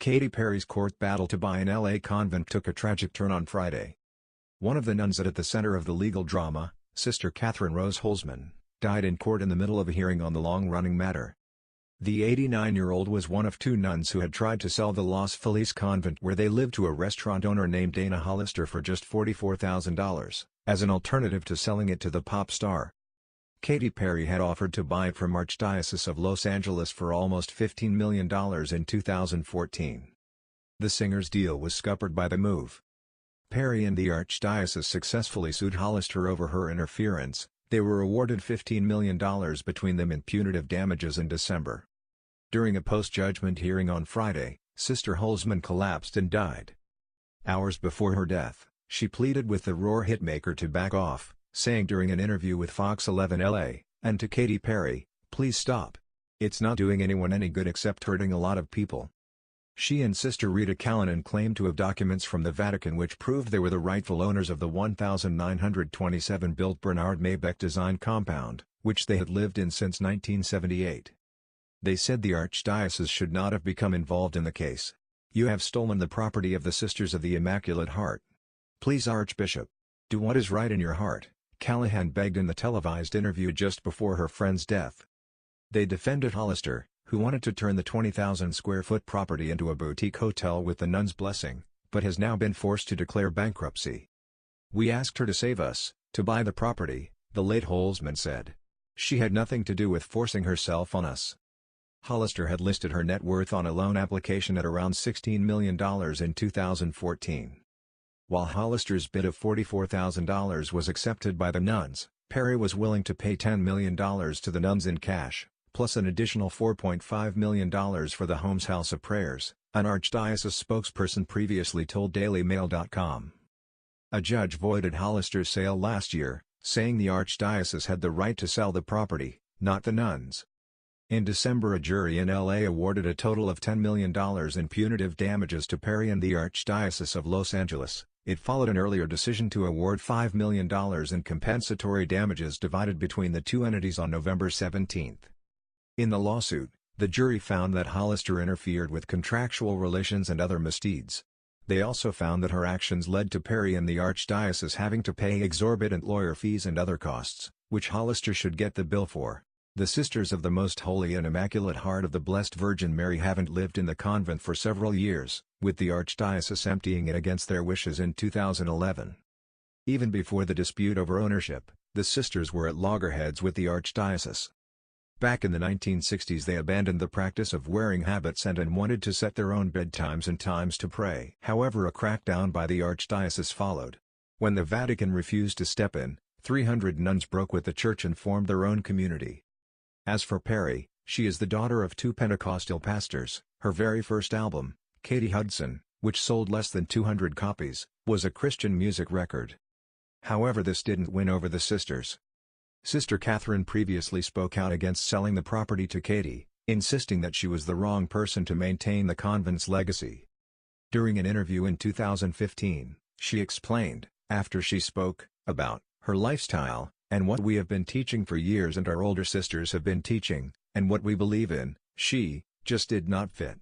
Katy Perry's court battle to buy an LA convent took a tragic turn on Friday. One of the nuns at the center of the legal drama, Sister Catherine Rose Holzman, died in court in the middle of a hearing on the long-running matter. The 89-year-old was one of two nuns who had tried to sell the Los Feliz convent where they lived to a restaurant owner named Dana Hollister for just $44,000, as an alternative to selling it to the pop star. Katy Perry had offered to buy it from Archdiocese of Los Angeles for almost $15 million in 2014. The singer's deal was scuppered by the move. Perry and the Archdiocese successfully sued Hollister over her interference. They were awarded $15 million between them in punitive damages in December. During a post-judgment hearing on Friday, Sister Holzman collapsed and died. Hours before her death, she pleaded with the roar hitmaker to back off, saying during an interview with Fox 11 LA, and to Katy Perry, "Please stop. It's not doing anyone any good except hurting a lot of people." She and Sister Rita Callanan claimed to have documents from the Vatican which proved they were the rightful owners of the 1927-built Bernard Maybeck-designed compound, which they had lived in since 1978. They said the Archdiocese should not have become involved in the case. "You have stolen the property of the Sisters of the Immaculate Heart. Please, Archbishop, do what is right in your heart," Callahan begged in the televised interview just before her friend's death. They defended Hollister, who wanted to turn the 20,000-square-foot property into a boutique hotel with the nuns' blessing, but has now been forced to declare bankruptcy. "We asked her to save us, to buy the property," the late Holzman said. "She had nothing to do with forcing herself on us." Hollister had listed her net worth on a loan application at around $16 million in 2014. While Hollister's bid of $44,000 was accepted by the nuns, Perry was willing to pay $10 million to the nuns in cash, plus an additional $4.5 million for the home's House of Prayers, an Archdiocese spokesperson previously told DailyMail.com. A judge voided Hollister's sale last year, saying the Archdiocese had the right to sell the property, not the nuns. In December, a jury in LA awarded a total of $10 million in punitive damages to Perry and the Archdiocese of Los Angeles. It followed an earlier decision to award $5 million in compensatory damages divided between the two entities on November 17. In the lawsuit, the jury found that Hollister interfered with contractual relations and other misdeeds. They also found that her actions led to Perry and the Archdiocese having to pay exorbitant lawyer fees and other costs, which Hollister should get the bill for. The Sisters of the Most Holy and Immaculate Heart of the Blessed Virgin Mary haven't lived in the convent for several years, with the Archdiocese emptying it against their wishes in 2011. Even before the dispute over ownership, the sisters were at loggerheads with the Archdiocese. Back in the 1960s they abandoned the practice of wearing habits and wanted to set their own bedtimes and times to pray. However, a crackdown by the Archdiocese followed. When the Vatican refused to step in, 300 nuns broke with the church and formed their own community. As for Perry, she is the daughter of two Pentecostal pastors. Her very first album, Katie Hudson, which sold less than 200 copies, was a Christian music record. However, this didn't win over the sisters. Sister Catherine previously spoke out against selling the property to Katy, insisting that she was the wrong person to maintain the convent's legacy. During an interview in 2015, she explained, after she spoke, about her lifestyle, and what we have been teaching for years and our older sisters have been teaching, and what we believe in, she just did not fit.